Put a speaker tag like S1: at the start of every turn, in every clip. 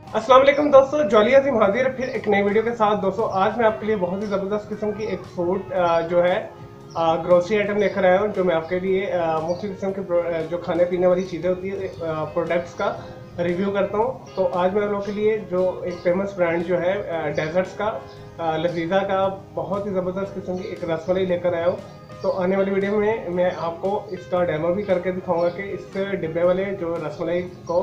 S1: अस्सलाम वालेकुम दोस्तों, जॉली अजीम हाजिर है फिर एक नई वीडियो के साथ। दोस्तों आज मैं आपके लिए बहुत ही ज़बरदस्त किस्म की एक फूड जो है ग्रोसरी आइटम लेकर आया हूँ, जो मैं आपके लिए मुख्तलिफ किस्म के जो खाने पीने वाली चीज़ें होती है प्रोडक्ट्स का रिव्यू करता हूँ। तो आज मैं आप लोगों के लिए जो एक फेमस ब्रांड जो है डेजर्ट्स का लजीजा का बहुत ही ज़बरदस्त किस्म की एक रसमलाई लेकर आया हूँ। तो आने वाली वीडियो में मैं आपको इसका डेमो भी करके दिखाऊंगा कि इस डिब्बे वाले जो रसमलाई को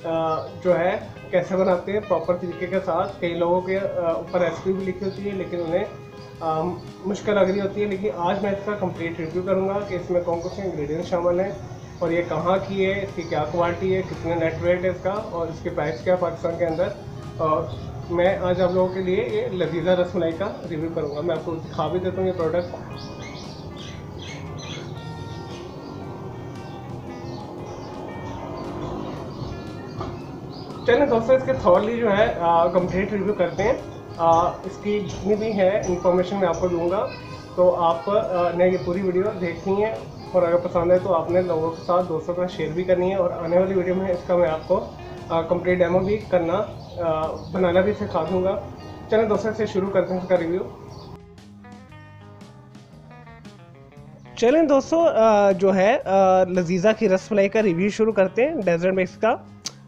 S1: जो है कैसे बनाते हैं प्रॉपर तरीके के साथ। कई लोगों के ऊपर रेसिपी भी लिखी होती है लेकिन उन्हें मुश्किल लग रही होती है। लेकिन आज मैं इसका कंप्लीट रिव्यू करूंगा कि इसमें कौन कौन से इंग्रेडिएंट्स शामिल हैं और ये कहाँ की है, इसकी क्या क्वालिटी है, कितने नेट वेट है इसका और इसके प्राइस क्या पाकिस्तान के अंदर। और मैं आज आप लोगों के लिए ये लजीजा रसमलाई का रिव्यू करूँगा। मैं आपको दिखा भी देता हूँ ये प्रोडक्ट। चलिए दोस्तों, इसके थॉरली जो है कंप्लीट रिव्यू करते हैं। इसकी जितनी भी है इंफॉर्मेशन मैं आपको दूंगा, तो आप ने ये पूरी वीडियो देखनी है और अगर पसंद है तो आपने लोगों के साथ दोस्तों के साथ शेयर भी करनी है। और आने वाली वीडियो में इसका मैं आपको कंप्लीट डेमो भी करना बनाना भी सिखा दूँगा। चलिए दोस्तों, इसे शुरू करते हैं इसका रिव्यू। चलें दोस्तों, जो है लजीज़ा की रसमलाई का रिव्यू शुरू करते हैं डेजर्ट मिक्स का।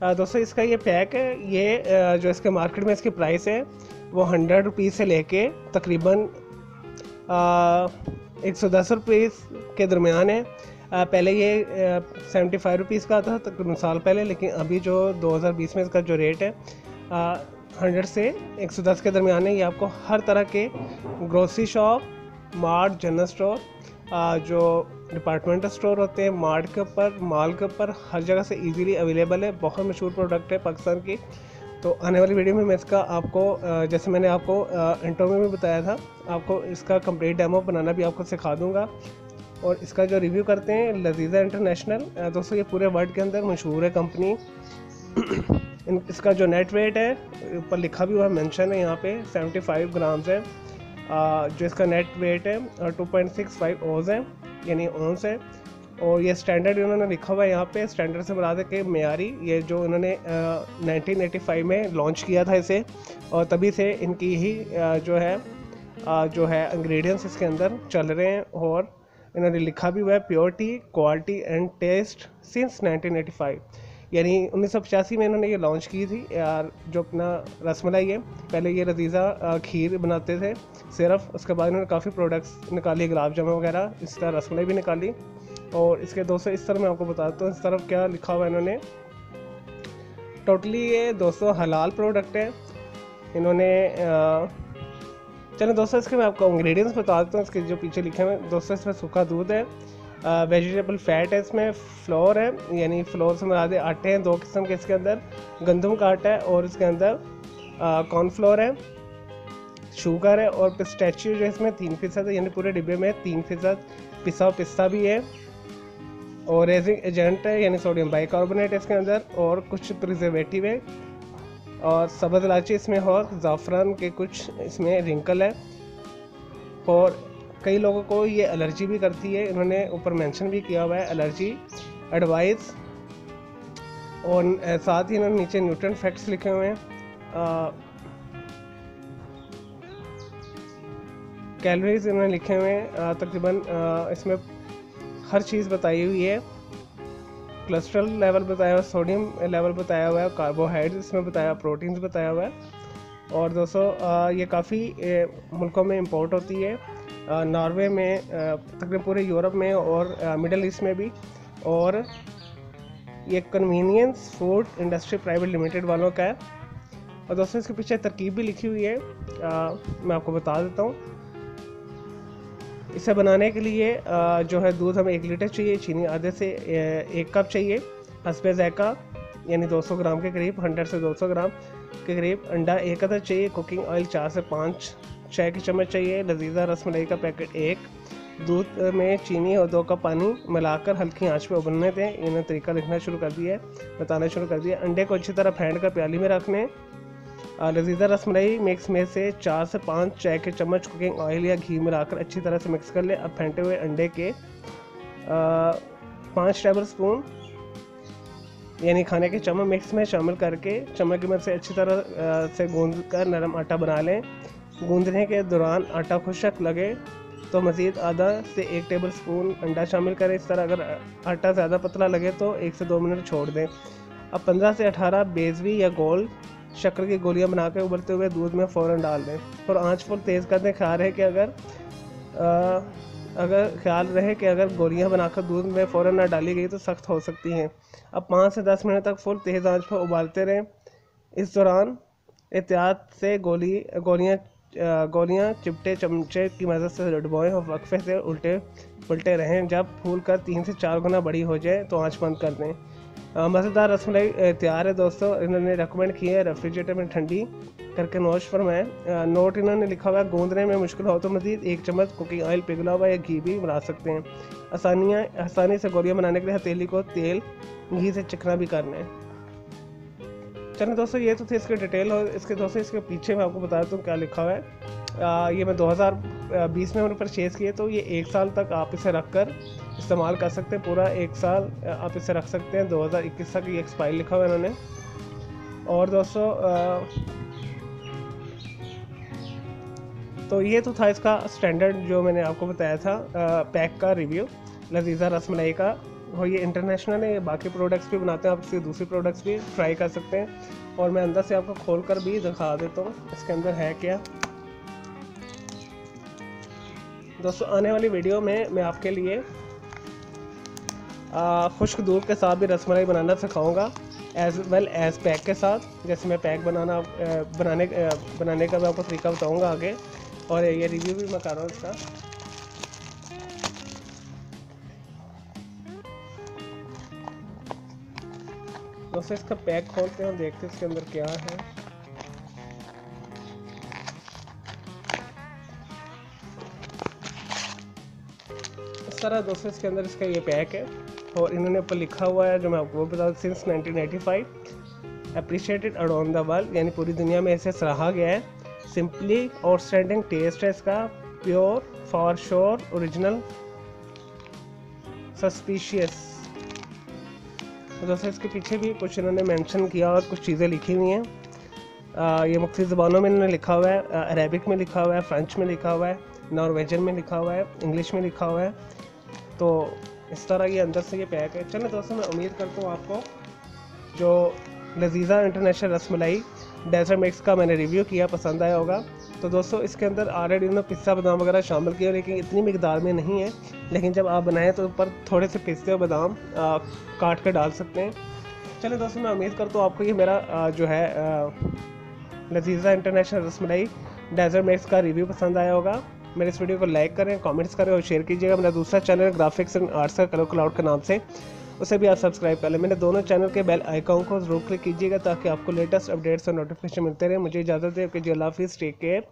S1: दोस्तों इसका ये पैक है, ये जो इसके मार्केट में इसकी प्राइस है वो 100 रुपीज़ से लेके तकरीबन 110 रुपीज़ के दरमियान है। पहले ये 75 रुपीज़ का था तकरीबन साल पहले, लेकिन अभी जो 2020 में इसका जो रेट है 100 से 110 के दरमियान है। ये आपको हर तरह के grocery shop, mart, general store, जो डिपार्टमेंटल स्टोर होते हैं, मार्ट के ऊपर, मॉल के ऊपर, हर जगह से इजीली अवेलेबल है। बहुत मशहूर प्रोडक्ट है पाकिस्तान की। तो आने वाली वीडियो में मैं इसका आपको जैसे मैंने आपको इंट्रो में भी बताया था, आपको इसका कंप्लीट डेमो बनाना भी आपको सिखा दूंगा। और इसका जो रिव्यू करते हैं लजीजा इंटरनेशनल, दोस्तों ये पूरे वर्ल्ड के अंदर मशहूर है कंपनी। इसका जो नेट वेट है ऊपर लिखा भी हुआ है, मेंशन है यहाँ पे, 75 ग्राम्स है। जो इसका नेट वेट है 2.65 ओज है, यानी ओंस है। और ये स्टैंडर्ड इन्होंने लिखा हुआ है यहाँ पे, स्टैंडर्ड से बता दें कि मेयारी। ये जो इन्होंने 1985 में लॉन्च किया था इसे, और तभी से इनकी ही जो है इंग्रेडिएंट्स इसके अंदर चल रहे हैं। और इन्होंने लिखा भी हुआ है purity, quality and taste since 1985, यानी 1985 में इन्होंने ये लॉन्च की थी यार जो अपना रसमलाई है। पहले ये लजीजा खीर बनाते थे सिर्फ, उसके बाद इन्होंने काफ़ी प्रोडक्ट्स निकाली, गुलाब जामुन वगैरह, इस तरह रसमलाई भी निकाली। और इसके दोस्तों इस तरह मैं आपको बताता हूँ, इस तरफ क्या लिखा हुआ है इन्होंने। टोटली ये दोस्तों हलाल प्रोडक्ट है इन्होंने। चलो दोस्तों, इसके मैं आपको इंग्रेडिएंट्स बता देता हूँ। इसके जो पीछे लिखे हुए हैं दोस्तों, इसमें सूखा दूध है, वेजिटेबल फैट है, इसमें फ्लोर है, यानी फ्लोर से मुराद है आटे हैं 2 किस्म के इसके अंदर, गंदम का आटा है और इसके अंदर कॉर्नफ्लोर है, शुगर है और पिस्टैचियो जो है इसमें 3% है, यानी पूरे डिब्बे में 3% पिसा पिस्ता भी है। और रेजिंग एजेंट है, यानी सोडियम बाइकार्बोनेट है इसके अंदर, और कुछ प्रिजर्वेटिव है और सब्ज़ इलायची इसमें, और ज़ाफ़रान के कुछ इसमें रिंकल है। और कई लोगों को ये एलर्जी भी करती है, इन्होंने ऊपर मेंशन भी किया हुआ है एलर्जी एडवाइस। और साथ ही इन्होंने नीचे न्यूट्रिएंट फैक्ट्स लिखे हुए हैं, कैलोरीज इन्होंने लिखे हुए हैं, तकरीबन इसमें हर चीज़ बताई हुई है। कोलेस्ट्रॉल लेवल बताया हुआ है, सोडियम लेवल बताया हुआ है, कार्बोहाइड्रेट इसमें बताया, प्रोटीन्स बताया हुआ है। और दोस्तों ये काफ़ी मुल्कों में इंपोर्ट होती है, नॉर्वे में, तकरीबन पूरे यूरोप में और मिडल ईस्ट में भी। और ये convenience food industry private limited वालों का है। और दोस्तों इसके पीछे तरकीब भी लिखी हुई है, मैं आपको बता देता हूँ। इसे बनाने के लिए जो है दूध हमें 1 लीटर चाहिए, चीनी आधे से 1 कप चाहिए, हस्बे ज़ायका यानी 200 ग्राम के करीब, 100 से 200 ग्राम के करीब, अंडा 1 अदद चाहिए, कुकिंग ऑयल 4 से 5 चाय की चम्मच चाहिए, लजीजा रसमलाई का पैकेट 1, दूध में चीनी और 2 कप पानी मिलाकर हल्की आंच पे उबलने दें। इन्होंने तरीका लिखना शुरू कर दिया है, बताना शुरू कर दिया। अंडे को अच्छी तरह फेंट कर प्याली में रखने। लजीजा रसमलाई मिक्स में से 4 से 5 चाय के चम्मच कुकिंग ऑयल या घी मिलाकर अच्छी तरह से मिक्स कर ले। अब फेंटे हुए अंडे के 5 टेबल स्पून यानी खाने के चम्मच मिक्स में शामिल करके चम्मच की मदद से अच्छी तरह से गूंद कर नरम आटा बना लें। गूंदने के दौरान आटा खुश्क लगे तो मज़ीद आधा से 1 टेबल स्पून अंडा शामिल करें। इस तरह अगर आटा ज़्यादा पतला लगे तो 1 से 2 मिनट छोड़ दें। अब 15 से 18 बेजवी या गोल शक्कर की गोलियां बनाकर उबलते हुए दूध में फ़ौरन डाल दें और आंच फुल तेज़ कर दें। ख्याल रहे कि अगर गोलियां बनाकर दूध में फ़ौरन ना डाली गई तो सख्त हो सकती हैं। अब 5 से 10 मिनट तक फुल तेज़ आंच पर उबालते रहें। इस दौरान एहतियात से गोलियां चिपटे चमचे की मदद से डुबोएं और वक्फे से उल्टे रहें। जब फूल कर 3 से 4 गुना बड़ी हो जाए तो आंच बंद कर दें। मज़ेदार रसमलाई तैयार है दोस्तों। इन्होंने रेकमेंड की है रेफ्रिजरेटर में ठंडी करके नोश फरमाएं। नोट इन्होंने लिखा हुआ है गूंदने में मुश्किल हो तो मज़ीद 1 चम्मच कुकिंग ऑयल पिघला हुआ या घी भी मिला सकते हैं। आसानी से गोलियां बनाने के लिए हथेली को तेल घी से चिकना भी कर लें। चलिए दोस्तों, ये तो थे इसके डिटेल। और इसके पीछे मैं आपको बता देता हूँ क्या लिखा हुआ है। ये मैं 2020 में परचेज़ किए, तो ये 1 साल तक आप इसे रख कर इस्तेमाल कर सकते हैं। पूरा 1 साल आप इसे रख सकते हैं। 2021 तक ये एक्सपायर लिखा हुआ है इन्होंने। और दोस्तों तो ये तो था इसका स्टैंडर्ड जो मैंने आपको बताया था पैक का रिव्यू लजीज़ा रसमलाई का। और ये इंटरनेशनल है, बाकी प्रोडक्ट्स भी बनाते हैं, आप इसके दूसरी प्रोडक्ट्स भी ट्राई कर सकते हैं। और मैं अंदर से आपको खोल कर भी दिखा देता हूँ इसके अंदर है क्या। दोस्तों आने वाली वीडियो में मैं आपके लिए खुश्क दूध के साथ भी रसमलाई बनाना सिखाऊंगा, एज वेल एज पैक के साथ। जैसे मैं पैक बनाने का मैं आपको तरीका बताऊंगा आगे। और ये रिव्यू भी मैं कर रहा हूँ इसका। दोस्तों इसका पैक खोलते हैं और देखते हैं इसके अंदर क्या है। इस तरह दोस्तों इसके अंदर इसका ये पैक है। और इन्होंने ऊपर लिखा हुआ है जो मैं आपको बता दूं, since 1995 appreciated around the world, यानी पूरी दुनिया में इसे सराहा गया है। सिंपली आउटस्टैंडिंग टेस्ट है इसका, pure for sure original suspicious. तो दोस्तों इसके पीछे भी कुछ इन्होंने मेंशन किया और कुछ चीज़ें लिखी हुई हैं। ये मुख्तलिफ ज़बानों में इन्होंने लिखा हुआ है। अरेबिक में लिखा हुआ है, फ्रेंच में लिखा हुआ है, नॉर्वेजन में लिखा हुआ है, इंग्लिश में लिखा हुआ है। तो इस तरह ये अंदर से ये पैक है। चलो दोस्तों, मैं उम्मीद करता हूँ आपको जो लजीज़ा इंटरनेशनल रसमलाई डेजर्ट मिक्स का मैंने रिव्यू किया पसंद आया होगा। तो दोस्तों इसके अंदर ऑलरेडी उन्होंने पिस्ता बादाम वगैरह शामिल किए, लेकिन इतनी मिकदार में नहीं है। लेकिन जब आप बनाएं तो ऊपर थोड़े से पिस्ते और बादाम काट कर डाल सकते हैं। चलिए दोस्तों, मैं उम्मीद करता हूँ आपको ये मेरा जो है लजीज़ा इंटरनेशनल रसमलाई डेजर्ट मिक्स का रिव्यू पसंद आया होगा। मेरे इस वीडियो को लाइक करें, कमेंट्स करें और शेयर कीजिएगा। मेरा दूसरा चैनल ग्राफिक्स एंड आर्ट्स का कलर क्लाउड के नाम से, उसे भी आप सब्सक्राइब कर लें। मैंने दोनों चैनल के बेल आइकॉन को जरूर क्लिक कीजिएगा ताकि आपको लेटेस्ट अपडेट्स और नोटिफिकेशन मिलते रहे। मुझे इजाज़त दें, आपके अल्लाह हाफिज़, टेक केयर।